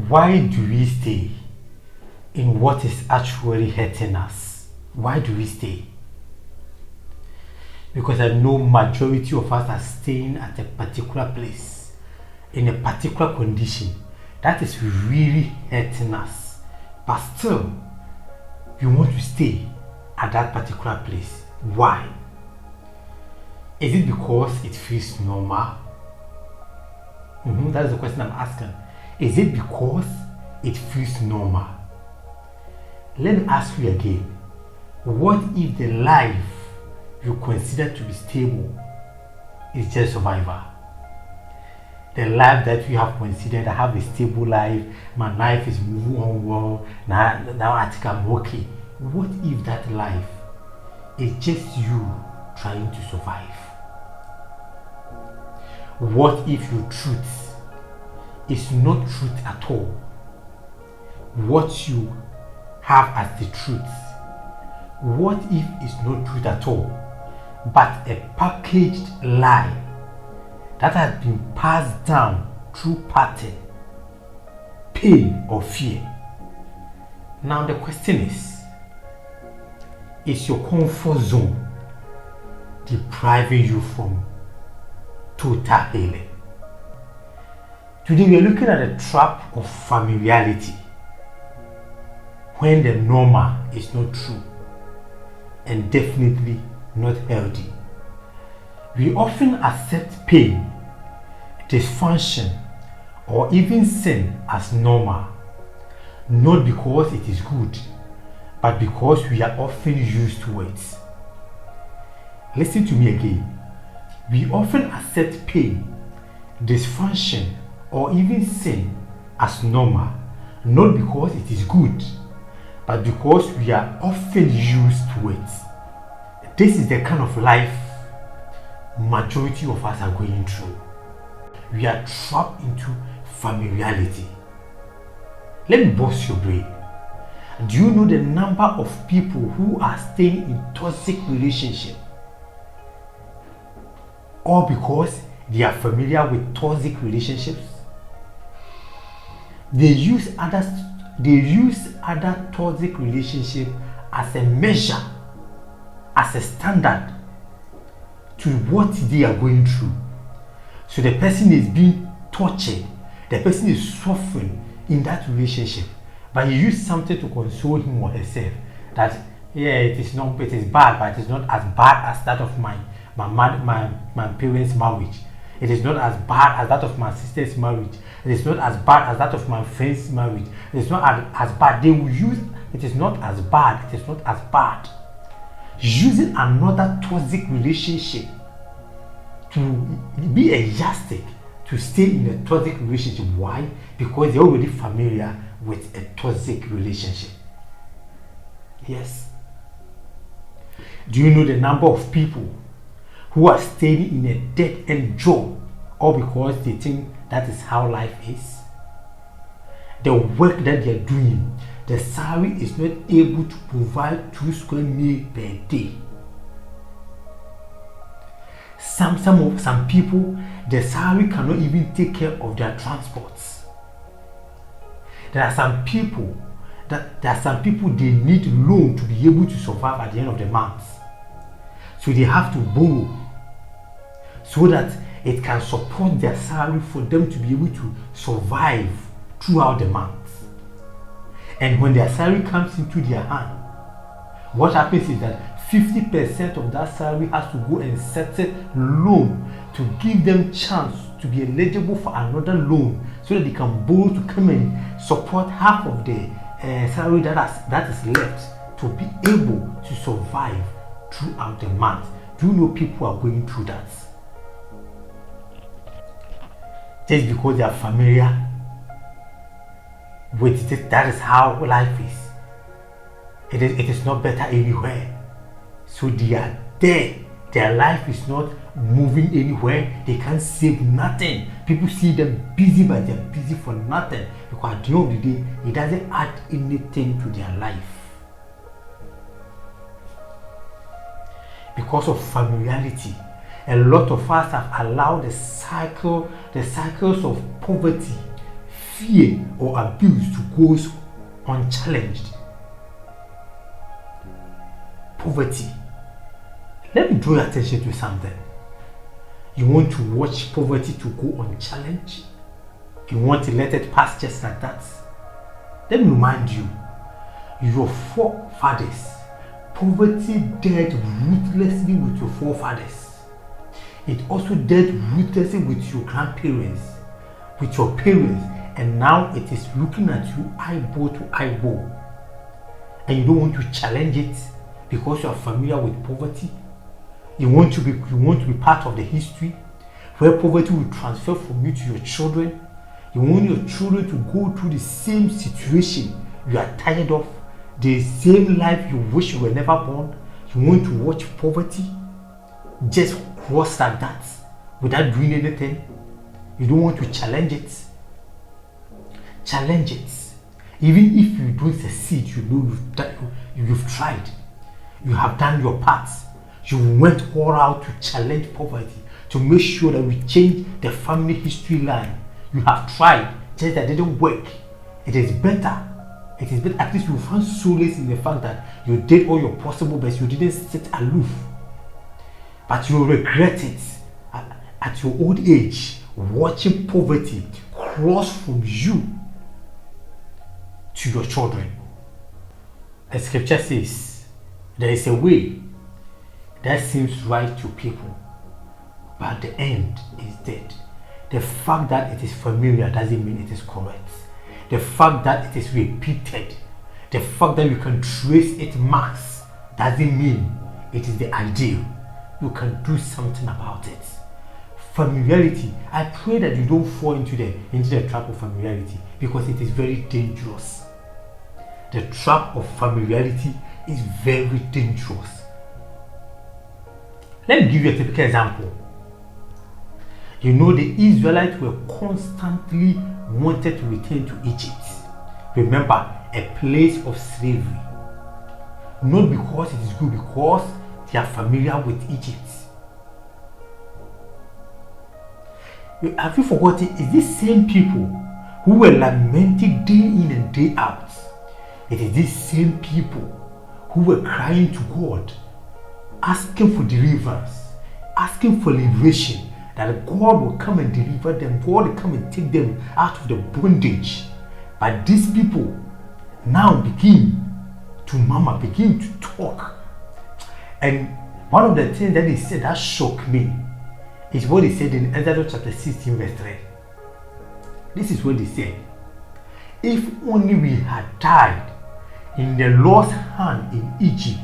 Why do we stay in what is actually hurting us? Why do we stay? Because I know majority of us are staying at a particular place, in a particular condition that is really hurting us. But still, you want to stay at that particular place. Why? Is it because it feels normal? That is the question I'm asking. Is it because it feels normal? Let me ask you again. What if the life you consider to be stable is just survival? The life that you have considered, I have a stable life, my life is moving on well, now I think I'm okay. What if that life is just you trying to survive? What if your truth is not truth at all? What you have as the truth, what if it's not truth at all, but a packaged lie that has been passed down through pattern, pain, or fear? Now the question is your comfort zone depriving you from total healing? Today we are looking at the trap of familiarity, when the normal is not true and definitely not healthy. We often accept pain, dysfunction, or even sin as normal, not because it is good, but because we are often used to it. Listen to me again. We often accept pain, dysfunction, or even sin as normal, not because it is good, but because we are often used to it. This is the kind of life majority of us are going through. We are trapped into familiarity. Let me bust your brain. Do you know the number of people who are staying in toxic relationships all because they are familiar with toxic relationships? They use other toxic relationship as a measure, as a standard to what they are going through. So the person is being tortured, the person is suffering in that relationship, but you use something to console him or herself that it is bad, but it is not as bad as that of my parents' marriage. It is not as bad as that of my sister's marriage. It is not as bad as that of my friend's marriage. It is not as bad. They will use it is not as bad. It is not as bad. Using another toxic relationship to be a yardstick to stay in a toxic relationship. Why? Because they're already familiar with a toxic relationship. Yes. Do you know the number of people who are staying in a dead-end job all because they think that is how life is? The work that they are doing, the salary is not able to provide 2 square meals per day. Some people, the salary cannot even take care of their transports. There are some people they need loan to be able to survive at the end of the month. So they have to borrow so that it can support their salary for them to be able to survive throughout the month. And when their salary comes into their hand, what happens is that 50% of that salary has to go and settle loan to give them chance to be eligible for another loan so that they can borrow to come and support half of the salary that is left to be able to survive throughout the month. Do you know people are going through that? Just because they are familiar with it, that is how life is. It is not better anywhere. So they are there. Their life is not moving anywhere. They can't save nothing. People see them busy, but they're busy for nothing. Because at the end of the day, it doesn't add anything to their life. Because of familiarity, a lot of us have allowed the cycles of poverty, fear or abuse to go unchallenged. Poverty. Let me draw your attention to something. You want to watch poverty to go unchallenged? You want to let it pass just like that? Let me remind you, your forefathers, poverty dealt ruthlessly with your forefathers. It also dealt ruthlessly with your grandparents, with your parents, and now it is looking at you eyeball to eyeball. And you don't want to challenge it because you are familiar with poverty. You want to be part of the history where poverty will transfer from you to your children. You want your children to go through the same situation you are tired of, the same life you wish you were never born. You want to watch poverty just cross like that without doing anything. You don't want to challenge it. Challenge it. Even if you don't succeed, you know you've tried. You have done your part. You went all out to challenge poverty, to make sure that we change the family history line. You have tried, just that it didn't work. It is better. It is better. At least you found solace in the fact that you did all your possible best. You didn't sit aloof. But you regret it at your old age, watching poverty cross from you to your children. The scripture says, there is a way that seems right to people, but the end is dead. The fact that it is familiar doesn't mean it is correct. The fact that it is repeated, the fact that you can trace its marks, doesn't mean it is the ideal. You can do something about it. Familiarity. I pray that you don't fall into the trap of familiarity, because it is very dangerous. The trap of familiarity is very dangerous. Let me give you a typical example. You know, the Israelites were constantly wanted to return to Egypt. Remember, a place of slavery. Not because it is good, because they are familiar with Egypt. Have you forgotten? It's these same people who were lamenting day in and day out. It is these same people who were crying to God, asking for deliverance, asking for liberation, that God will come and deliver them, God will come and take them out of the bondage. But these people now begin to murmur, begin to talk. And one of the things that they said that shocked me is what they said in Exodus chapter 16 verse 3. This is what they said. If only we had died in the Lord's hand in Egypt,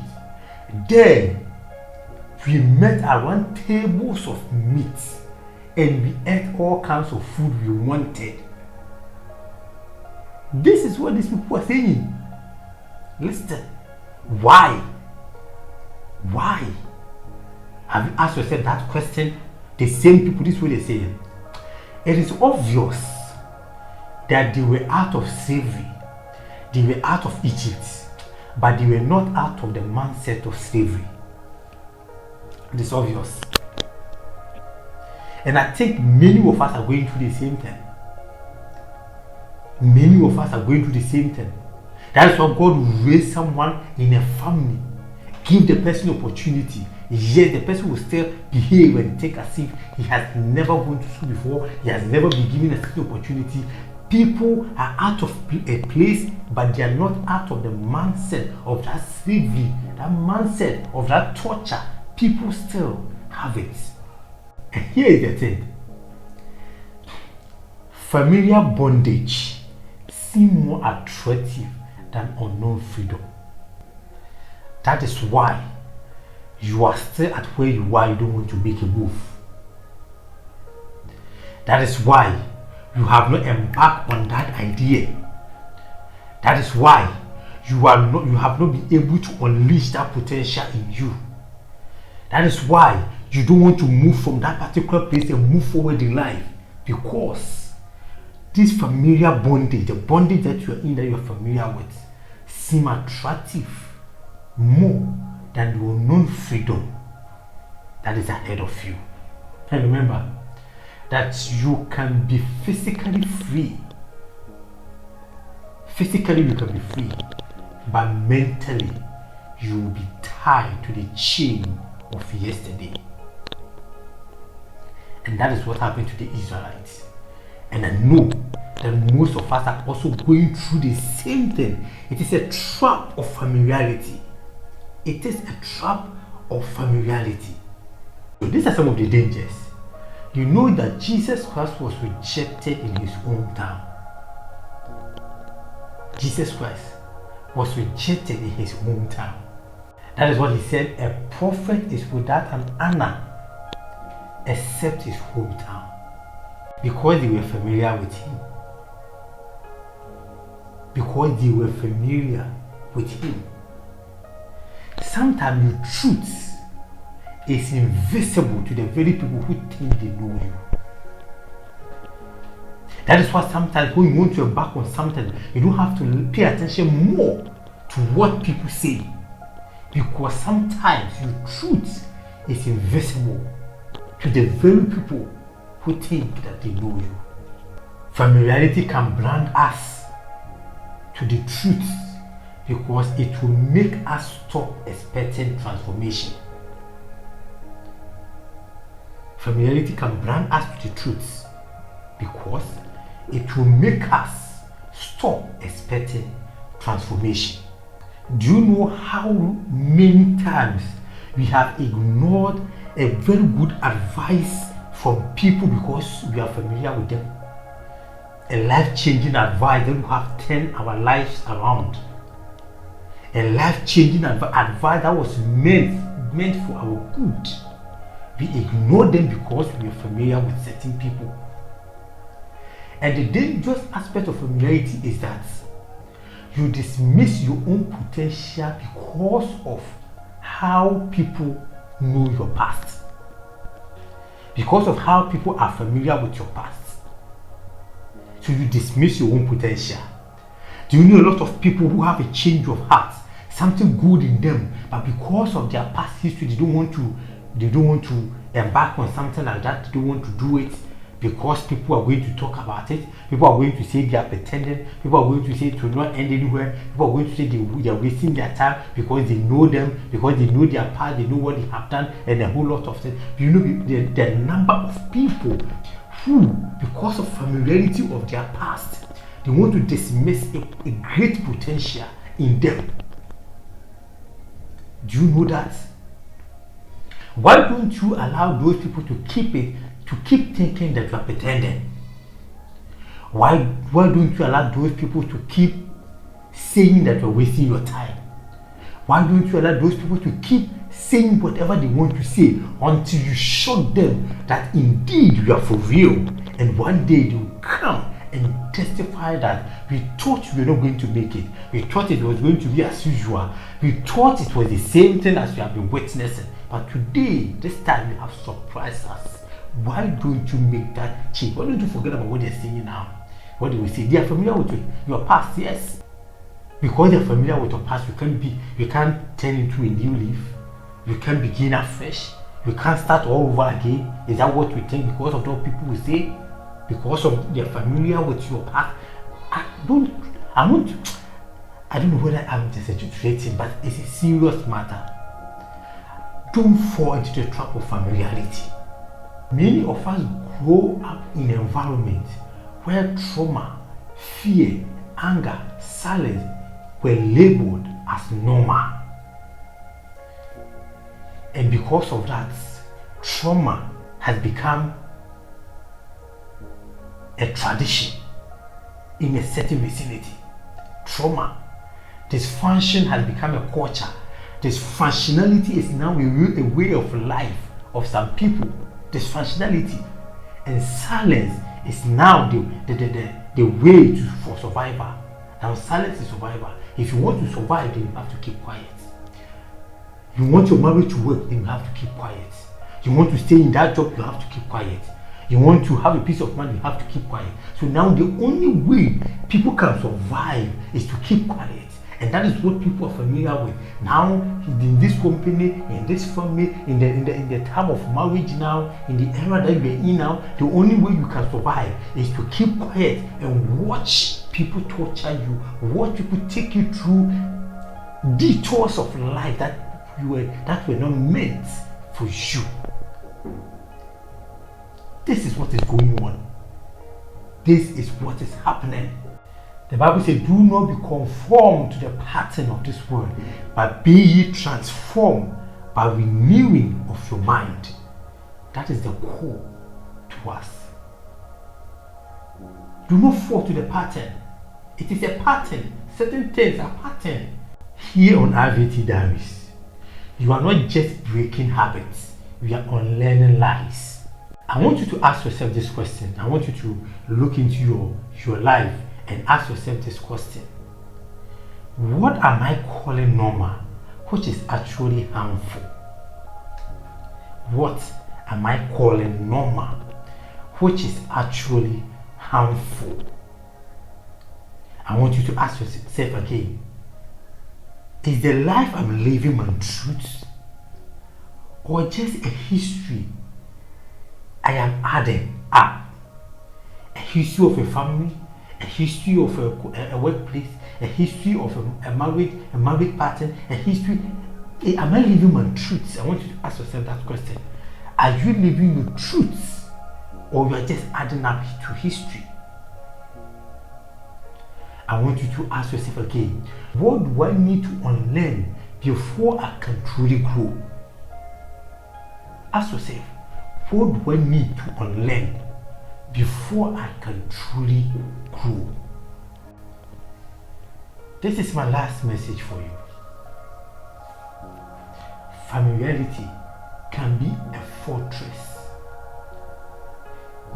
then we met around tables of meat and we ate all kinds of food we wanted. This is what these people are saying. Listen. Why? Why? Have you asked yourself that question? The same people, this is what they're saying. It is obvious that they were out of slavery. They were out of Egypt. But they were not out of the mindset of slavery. It is obvious. And I think many of us are going through the same thing. Many of us are going through the same thing. That is why God will raise someone in a family, give the person opportunity. Yes, the person will still behave and take as if he has never gone to school before, he has never been given a second opportunity. People are out of a place, but they are not out of the mindset of that slavery, that mindset of that torture. People still have it. And here is the thing. Familiar bondage seems more attractive than unknown freedom. That is why you are still at where you are. You don't want to make a move. That is why you have not embarked on that idea. That is why you have not been able to unleash that potential in you. That is why you don't want to move from that particular place and move forward in life, because this familiar bondage, the bondage that you are in, that you are familiar with, seem attractive more than the unknown freedom that is ahead of you. And remember that you can be physically free Physically you can be free, but mentally you will be tied to the chain of yesterday. And that is what happened to the Israelites. And I know that most of us are also going through the same thing. It is a trap of familiarity. It is a trap of familiarity. So these are some of the dangers. You know that Jesus Christ was rejected in his hometown. Jesus Christ was rejected in his hometown. That is what he said, a prophet is without an honor except his hometown. Because they were familiar with him. Because they were familiar with him. Sometimes your truth is invisible to the very people who think they know you. That is why sometimes when you want to embark on something, you don't have to pay attention more to what people say. Because sometimes your truth is invisible to the very people who think that they know you. Familiarity can blind us to the truth because it will make us stop expecting transformation. Familiarity can blind us to the truth because it will make us stop expecting transformation. Do you know how many times we have ignored a very good advice from people because we are familiar with them? A life-changing advice that will have turned our lives around. A life-changing advice that was meant for our good. We ignore them because we are familiar with certain people. And the dangerous aspect of familiarity is that you dismiss your own potential because of how people know your past. Because of how people are familiar with your past. So you dismiss your own potential. Do you know a lot of people who have a change of heart, something good in them, but because of their past history, they don't want to embark on something like that. They don't want to do it because people are going to talk about it. People are going to say they are pretending. People are going to say it will not end anywhere. People are going to say they are wasting their time because they know them, because they know their past, they know what they have done, and a whole lot of things. You know the number of people who, because of familiarity of their past, they want to dismiss a great potential in them. Do you know that? Why don't you allow those people to keep thinking that you are pretending? Why don't you allow those people to keep saying that you are wasting your time? Why don't you allow those people to keep saying whatever they want to say until you shock them that indeed you are for real, and one day they will come and testify that we thought we were not going to make it. We thought it was going to be as usual. We thought it was the same thing as we have been witnessing. But today, this time you have surprised us. Why don't you make that change? Why don't you forget about what they're saying now? What they will say? They are familiar with your past, yes. Because they're familiar with your past, you can't turn into a new leaf. You can't begin afresh. You can't start all over again. Is that what we think? Because of what people will say? Because of they're familiar with your past? I don't know whether I'm just exaggerating, but it's a serious matter. Don't fall into the trap of familiarity. Many of us grow up in an environment where trauma, fear, anger, silence were labeled as normal. And because of that, trauma has become a tradition in a certain vicinity. Trauma, dysfunction has become a culture. Dysfunctionality is now a way of life of some people. Dysfunctionality and silence is now the way for survival. Now silence is survival. If you want to survive, then you have to keep quiet. You want your marriage to work, then you have to keep quiet. You want to stay in that job, you have to keep quiet. You want to have a piece of money, you have to keep quiet. So now the only way people can survive is to keep quiet. And that is what people are familiar with. Now, in this company, in this family, in the time of marriage now, in the era that we're in now, the only way you can survive is to keep quiet and watch people torture you, watch people take you through detours of life that were not meant for you. This is what is going on. This is what is happening. The Bible says, do not be conformed to the pattern of this world, but be ye transformed by renewing of your mind. That is the call to us. Do not fall to the pattern. It is a pattern. Certain things are pattern. Here on T Diaries, you are not just breaking habits, we are unlearning lies. I want you to ask yourself this question. I want you to look into your life and ask yourself this question. What am I calling normal, which is actually harmful? What am I calling normal, which is actually harmful? I want you to ask yourself again. Is the life I'm living my truth, or just a history I am adding up? A history of a family, a history of a workplace, a history of a married pattern, a history. Am I living my truths? I want you to ask yourself that question. Are you living your truths, or you are just adding up to history? I want you to ask yourself again, what do I need to unlearn before I can truly grow? Ask yourself, what do I need to unlearn before I can truly grow? This is my last message for you. Familiarity can be a fortress,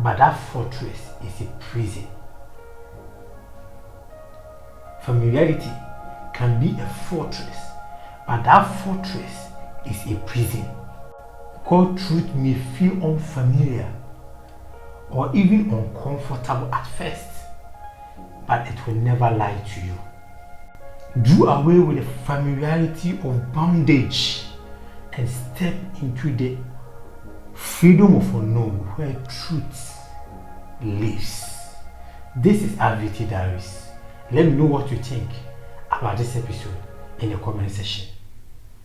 but that fortress is a prison. Familiarity can be a fortress, but that fortress is a prison. God's truth may feel unfamiliar or even uncomfortable at first, but it will never lie to you. Do away with the familiarity of bondage and step into the freedom of unknown where truth lives. This is T Diaries. Let me know what you think about this episode in the comment section.